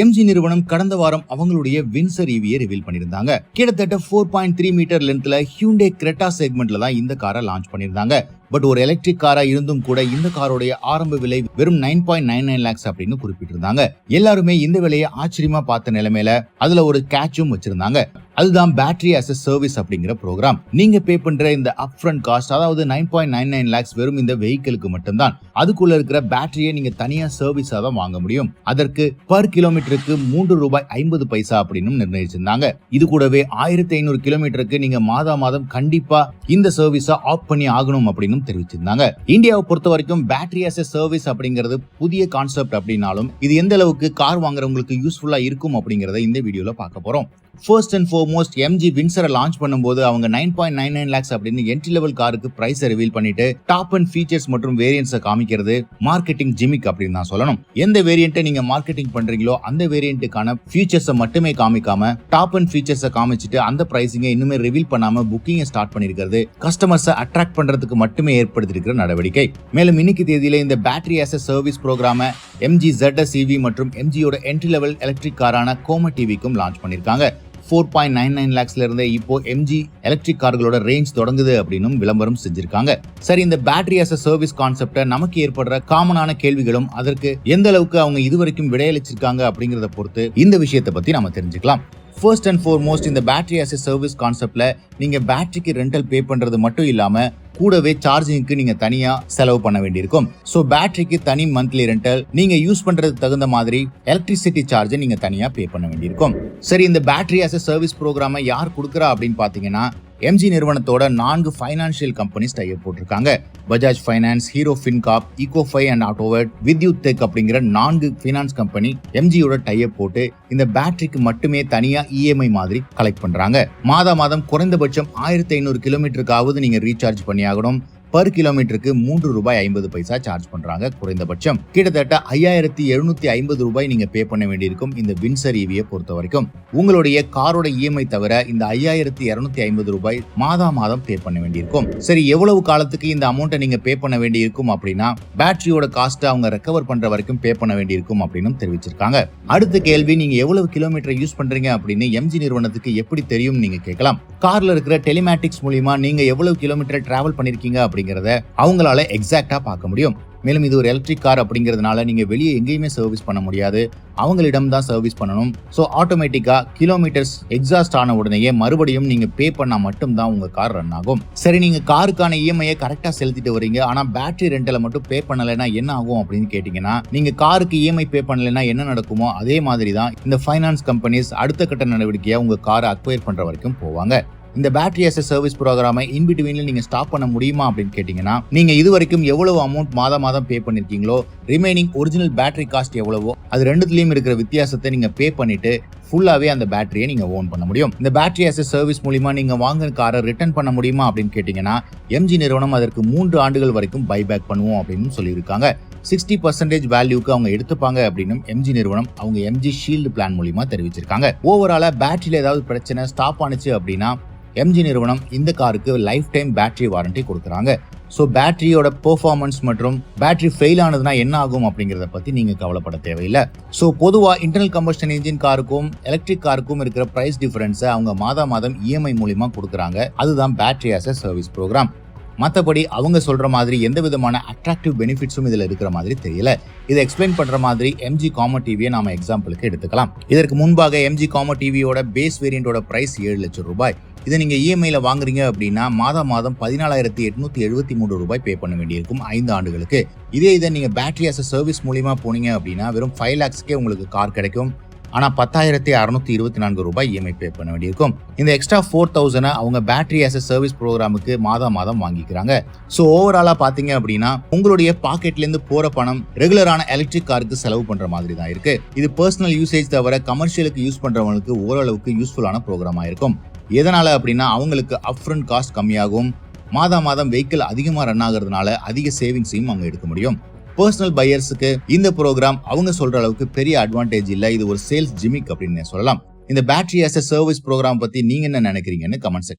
MG நிறுவனம் கடந்த வாரம் அவங்களுடைய வின்சர் ஈவியை ரிவீல் பண்ணிருந்தாங்க. கிட்டத்தட்ட 4.3 மீட்டர் லென்த்ல ஹியூண்டே கிரெட்டா செக்மெண்ட்ல தான் இந்த காரை லான்ச் பண்ணிருந்தாங்க. பட் ஒரு எலக்ட்ரிக் காரா இருந்தும் கூட இந்த காரோடைய ஆரம்ப விலை வெறும் 9.99 lakhs அப்படின்னு குறிப்பிட்டிருந்தாங்க. எல்லாருமே இந்த விலையை ஆச்சரியமா பார்த்த நிலைமையில அதுல ஒரு கேட்சும் வச்சிருந்தாங்க. அதுதான் பேட்டரி as a சர்வீஸ் அப்படிங்கிற ப்ரோக்ராம். நீங்க பே பண்ற இந்த அப்ஃப்ரண்ட் காஸ்ட், அதாவது 9.99 lakhs வெறும் இந்த வெஹிக்கிளுக்கு மட்டும்தான். அதுக்குள்ள இருக்கிற பேட்டரியை நீங்க தனியா சர்வீஸா தான் வாங்க முடியும். அதற்கு பர் கிலோமீட்டருக்கு ₹3.50 அப்படின்னு நிர்ணயிச்சிருந்தாங்க. இது கூடவே 1500 கிலோமீட்டருக்கு நீங்க மாதம் கண்டிப்பா இந்த சர்வீஸா ஆப் பண்ணி ஆகணும் அப்படின்னு தெரிவிச்சிருந்தாங்க. இந்தியாவை பொறுத்த வரைக்கும் பேட்டரி as a சர்வீஸ் அப்படிங்கிறது புதிய கான்செப்ட் அப்படின்னாலும் இது எந்த அளவுக்கு கார் வாங்குறவங்களுக்கு யூஸ்ஃபுல்லா இருக்கும் அப்படிங்கறத இந்த வீடியோல பார்க்க போறோம். ஃபர்ஸ்ட் அண்ட் ஃபார்மோஸ்ட் எம்ஜி வின்சரை லான்ச் பண்ணும்போது அவங்க 9.99 lakhs அப்படின்னு என்ட்ரி லெவல் காருக்கு பிரைஸ் ரிவீல் பண்ணிட்டு டாப் அண்ட் ஃபீச்சர்ஸ் மற்றும் வேரியன்ட்ஸை காமிக்கிறது மார்க்கெட்டிங் ஜிமிக் அப்படின்னு தான் சொல்லணும். எந்த வேரியன்ட்டை நீங்க மார்க்கெட்டிங் பண்றீங்களோ அந்த வேரியன்ட்டுக்கான ஃபீச்சர்ஸை மட்டுமே காமிக்காம டாப் அண்ட் ஃபீச்சர்ஸை காமிச்சிட்டு அந்த பிரைசிங்கை இன்னுமே ரிவீல் பண்ணாம புக்கிங்கை ஸ்டார்ட் பண்ணிருக்கிறது கஸ்டமர்ஸை அட்ராக்ட் பண்றதுக்கு மட்டுமே ஏற்படுத்தியிருக்கிற நடவடிக்கை. மேலும் இன்னைக்கு தேதியில இந்த பேட்டரி as a சர்வீஸ் ப்ரோக்ராம எம்ஜி ZS EV மற்றும் எம்ஜியோட என்ட்ரி லெவல் எலக்ட்ரிக் காரான கோமட் டிவிக்கும் லான்ச் பண்ணிருக்காங்க. 4.99 lakhsல இருந்தே இப்போ எம்ஜி எலக்ட்ரிக் கார்களோட ரேஞ்ச் தொடங்குது அப்படின்னு விளம்பரம் செஞ்சிருக்காங்க. சரி, இந்த பேட்டரி as a சர்வீஸ் கான்செப்ட நமக்கு ஏற்படுற காமனான கேள்விகளும் அதற்கு எந்த அளவுக்கு அவங்க இதுவரைக்கும் விடையளிச்சிருக்காங்க அப்படிங்கறத பொறுத்து இந்த விஷயத்தை பத்தி நம்ம தெரிஞ்சுக்கலாம். ஃபர்ஸ்ட் அண்ட் ஃபார்மோஸ்ட் இந்த பேட்டரி as a சர்வீஸ் கான்செப்ட்ல நீங்க பேட்டரிக்கு ரெண்டல் பே பண்றது மட்டும் இல்லாம கூடவே சார்ஜிங்க்கு நீங்க தனியா செலவு பண்ண வேண்டியிருக்கும். சோ பேட்டரிக்கு தனி மந்த்லி ரெண்டல், நீங்க யூஸ் பண்றதுக்கு தகுந்த மாதிரி எலக்ட்ரிசிட்டி சார்ஜ் நீங்க தனியா பே பண்ண வேண்டியிருக்கும். சரி, இந்த பேட்டரி as a சர்வீஸ் ப்ரோக்ராமை யார் கொடுக்கறா அப்படின்னு பாத்தீங்கன்னா எம்ஜி நிறுவனத்தோட 4 ஃபைனான்சியல் கம்பெனிஸ் டைப் போட்டிருக்காங்க. Bajaj finance, Hero FinCorp, Ecofy and Autovert, Vidyut tech அப்படிங்கிற 4 ஃபைனான்ஸ் கம்பெனி எம்ஜியோட டைப் போட்டு இந்த பேட்டரிக்கு மட்டுமே தனியா இஎம்ஐ மாதிரி கலெக்ட் பண்றாங்க. மாதம் குறைந்தபட்சம் 1500 கிலோமீட்டருக்காவது நீங்க ரீசார்ஜ் பண்ணி ஆகணும். பர் கிலோமீட்டருக்கு ₹3.50 சார்ஜ் பண்றாங்க குறைந்தபட்சம். கிட்டத்தட்ட ₹5750 நீங்க பே பண்ண வேண்டியிருக்கும் இந்த வின்சர் ஈவியை பொறுத்த வரைக்கும். உங்களுடைய காரோட இஎம்ஐ தவிர இந்த ₹5250 மாதம் பே பண்ண வேண்டியிருக்கும். சரி, எவ்வளவு காலத்துக்கு இந்த அமௌண்ட்டை நீங்க பே பண்ண வேண்டியிருக்கும் அப்படின்னா பேட்டரியோட காஸ்ட் அவங்க ரெக்கவர் பண்ற வரைக்கும் பே பண்ண வேண்டியிருக்கும் அப்படின்னு தெரிவிச்சிருக்காங்க. அடுத்த கேள்வி, நீங்க எவ்வளவு கிலோமீட்டர் யூஸ் பண்றீங்க அப்படின்னு எம்ஜி நிறுவனத்துக்கு எப்படி தெரியும் நீங்க கேட்கலாம். கார்ல இருக்கிற டெலிமேட்டிக்ஸ் மூலமா நீங்க எவ்வளவு கிலோமீட்டர் டிராவல் பண்ணிருக்கீங்க அப்படிங்கறத அவங்களால எக்ஸாக்டா பார்க்க முடியும். மேலும் இது ஒரு எலக்ட்ரிக் கார் அப்படிங்கிறதுனால நீங்க வெளியே எங்கேயுமே சர்வீஸ் பண்ண முடியாது, அவங்களிடம் தான் சர்வீஸ் பண்ணணும். ஸோ ஆட்டோமேட்டிக்கா கிலோமீட்டர்ஸ் எக்ஸாஸ்ட் ஆன உடனேயே மறுபடியும் நீங்க பே பண்ணா மட்டும் தான் உங்க கார் ரன் ஆகும். சரி, நீங்க காருக்கான இஎம்ஐயை கரெக்டா செலுத்திட்டு வரீங்க, ஆனா பேட்டரி ரெண்டலை மட்டும் பே பண்ணலைன்னா என்ன ஆகும் அப்படின்னு கேட்டீங்கன்னா, நீங்க காருக்கு இஎம்ஐ பே பண்ணலைன்னா என்ன நடக்குமோ அதே மாதிரி தான் இந்த ஃபைனான்ஸ் கம்பெனிஸ் அடுத்த கட்ட நடவடிக்கையா உங்க காரை அக்வயர் பண்ற வரைக்கும் போவாங்க. இந்த பேட்டரி as a சர்வீஸ் ப்ரோக்ராமை இன் பிட்வீன்ல நீங்க ஸ்டாப் பண்ண முடியுமா அப்படின்னு கேட்டீங்கன்னா, நீங்க இது வரைக்கும் எவ்வளவு அமௌண்ட் மாதம் பே பண்ணிருக்கீங்களோ ரிமைனிங் ஒரிஜினல் பேட்டரி காஸ்ட் எவ்வளவோ அது ரெண்டுத்துலயும் இருக்கிற வித்தியாசத்தை நீங்க பே பண்ணிட்டு ஃபுல்லாவே அந்த பேட்டரியை நீங்க ஓன் பண்ண முடியும். இந்த பேட்டரி as a சர்வீஸ் மூலமா நீங்க வாங்கின காரை ரிட்டர்ன் பண்ண முடியுமா அப்படின்னு கேட்டீங்கன்னா, எம்ஜி நிறுவனம் அதற்கு 3 ஆண்டுகள் வரைக்கும் பைபேக் பண்ணுவோம் அப்படின்னு சொல்லியிருக்காங்க. 60% வேல்யூக்கு அவங்க எடுத்துப்பாங்க அப்படின்னு எம்ஜி நிறுவனம் அவங்க எம்ஜி ஷீல்டு பிளான் மூலமா தெரிவிச்சிருக்காங்க. ஓவராலா பேட்டரியில ஏதாவது பிரச்சனை ஸ்டாப் ஆனிச்சு அப்படின்னா எம்ஜி நிறுவனம் இந்த காருக்கு லைஃப் டைம் பேட்டரி வாரண்டி கொடுக்குறாங்க. ஸோ பேட்டரியோட பெர்ஃபார்மன்ஸ் மற்றும் பேட்டரி ஃபெயில் ஆனதுன்னா என்ன ஆகும் அப்படிங்கிறத பத்தி நீங்க கவலைப்பட தேவையில்லை. ஸோ பொதுவா இன்டர்னல் கம்பஷன் இன்ஜின் காருக்கும் எலக்ட்ரிக் காருக்கும் இருக்கிற பிரைஸ் டிஃபரன்ஸை அவங்க மாதம் இஎம்ஐ மூலியமா கொடுக்குறாங்க. அதுதான் battery as a service program. மற்றபடி அவங்க சொல்ற மாதிரி எந்த விதமான அட்ராக்டிவ் பெனிஃபிட்ஸும் இதுல இருக்கிற மாதிரி தெரியல. இதை எக்ஸ்பிளைன் பண்ற மாதிரி எம்ஜி காமட் டிவியை நாம எக்ஸாம்பிளுக்கு எடுத்துக்கலாம். இதற்கு முன்பாக எம்ஜி காமட் டிவியோட பேஸ் வேரியண்டோட பிரைஸ் ₹7,00,000. இதை நீங்க இஎம்ஐல வாங்குறீங்க அப்படின்னா மாதம் ₹14,873 பே பண்ண வேண்டியிருக்கும் 5 ஆண்டுகளுக்கு. இதை நீங்க பேட்டரி as a சர்வீஸ் மூலியமா போனீங்க அப்படின்னா வெறும் 5 lakhsக்கே உங்களுக்கு கார் கிடைக்கும். ஆனா ₹10,624 இஎம்ஐ பே பண்ண வேண்டியிருக்கும். இந்த எக்ஸ்ட்ரா 4,000 அவங்க பேட்டரி as a சர்வீஸ் ப்ரோக்ராமுக்கு மாதம் வாங்கிக்கிறாங்க. சோ ஓவராலா பாத்தீங்க அப்படின்னா உங்களுடைய பாக்கெட்ல இருந்து போற பணம் ரெகுலரான எலக்ட்ரிக் காருக்கு செலவு பண்ற மாதிரி தான் இருக்கு. இது பர்சனல் யூசேஜ் தவிர கமர்ஷியலுக்கு யூஸ் பண்றவங்களுக்கு ஓரளவுக்கு யூஸ்ஃபுல்லான ப்ரோக்ராமா இருக்கும். எதனால அப்படின்னா அவங்களுக்கு அப்ஃப்ரண்ட் காஸ்ட் கம்மியாகும். மாதம் வெஹிக்கிள் அதிகமா ரன் ஆகுறதுனால அதிக சேவிங்ஸையும் அவங்க எடுக்க முடியும். பர்சனல் பையர்ஸுக்கு இந்த ப்ரோக்ராம் அவங்க சொல்ற அளவுக்கு பெரிய அட்வான்டேஜ் இல்ல, இது ஒரு சேல்ஸ் ஜிமிக் அப்படின்னு சொல்லலாம். இந்த battery as a service program பத்தி நீங்க என்ன நினைக்கிறீங்கன்னு கமெண்ட்